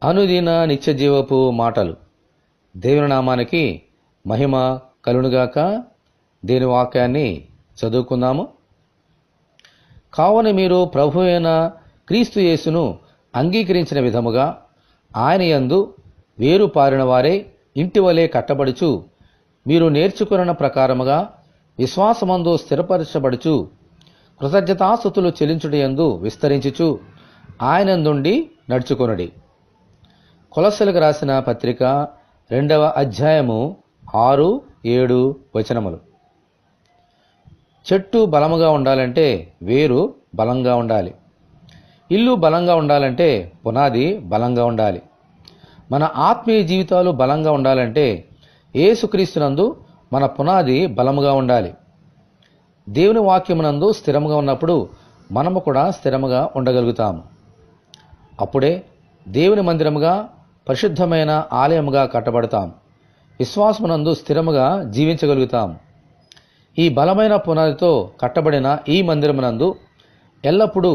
అనుదిన నిత్యజీవపు మాటలు. దేవుని నామానికి మహిమ కలుగునుగాక. దేని వాక్యాన్ని చదువుకుందాము. కావున మీరు ప్రభు అయిన క్రీస్తు యేసును అంగీకరించిన విధముగా ఆయన యందు వేరు పారిన వారే ఇంటివలే కట్టబడుచు, మీరు నేర్చుకున్న ప్రకారముగా విశ్వాసమందు స్థిరపరచబడుచు, కృతజ్ఞతాస్తుతులు చెల్లించుటయందు విస్తరించుచు ఆయనందుండి నడుచుకొనుడి. కొలస్సీలకు రాసిన పత్రిక 2వ అధ్యాయము 6-7 వచనములు. చెట్టు బలముగా ఉండాలంటే వేరు బలంగా ఉండాలి. ఇల్లు బలంగా ఉండాలంటే పునాది బలంగా ఉండాలి. మన ఆత్మీయ జీవితాలు బలంగా ఉండాలంటే యేసుక్రీస్తునందు మన పునాది బలముగా ఉండాలి. దేవుని వాక్యమునందు స్థిరముగా ఉన్నప్పుడు మనము కూడా స్థిరముగా ఉండగలుగుతాము. అప్పుడే దేవుని మందిరముగా, పరిశుద్ధమైన ఆలయముగా కట్టబడతాం. విశ్వాసమునందు స్థిరముగా జీవించగలుగుతాం. ఈ బలమైన పునాదితో కట్టబడిన ఈ మందిరమునందు ఎల్లప్పుడూ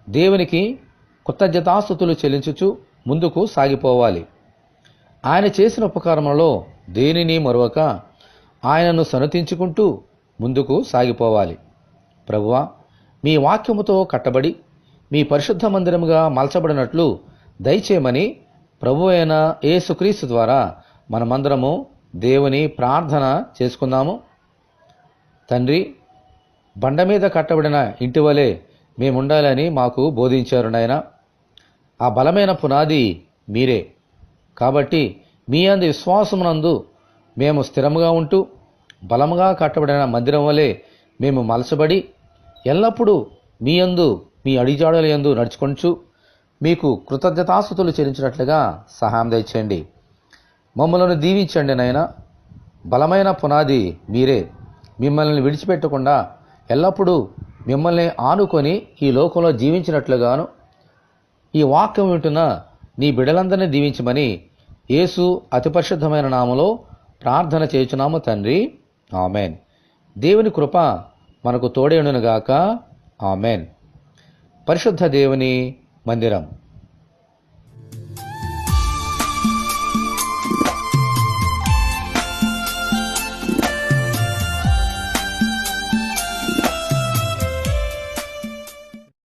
దేవునికి కృతజ్ఞతాస్తుతులు చెల్లించుచు ముందుకు సాగిపోవాలి. ఆయన చేసిన ఉపకారములలో దేనిని మరువక ఆయనను సన్నతించుకుంటూ ముందుకు సాగిపోవాలి. ప్రభువా, మీ వాక్యముతో కట్టబడి మీ పరిశుద్ధ మందిరముగా మలచబడినట్లు దయచేయమని ప్రభు అయిన యేసుక్రీస్తు ద్వారా మనమందరము దేవుని ప్రార్థన చేసుకుందాము. తండ్రి, బండ మీద కట్టబడిన ఇంటివలే మేముండాలని మాకు బోధించారు నాయన. ఆ బలమైన పునాది మీరే. కాబట్టి మీ అందు విశ్వాసమునందు మేము స్థిరముగా ఉంటూ బలముగా కట్టబడిన మందిరం వలె మేము మలచబడి ఎల్లప్పుడూ మీ యందు, మీ అడిజాడల యందు నడుచుకొంచు మీకు కృతజ్ఞతాస్తుతులు చెల్లించినట్లుగా సహాయం దయచేయండి. మమ్మలను దీవించండి నాయన. బలమైన పునాది మీరే. మిమ్మల్ని విడిచిపెట్టకుండా ఎల్లప్పుడూ మిమ్మల్ని ఆనుకొని ఈ లోకంలో జీవించినట్లుగాను ఈ వాక్యం వింటున్న నీ బిడ్డలందరినీ దీవించమని యేసు అతి పరిశుద్ధమైన నామములో ప్రార్థన చేయుచున్నాము తండ్రి. ఆమెన్. దేవుని కృప మనకు తోడేయునుగాక. ఆమెన్. పరిశుద్ధ దేవుని మందిరం.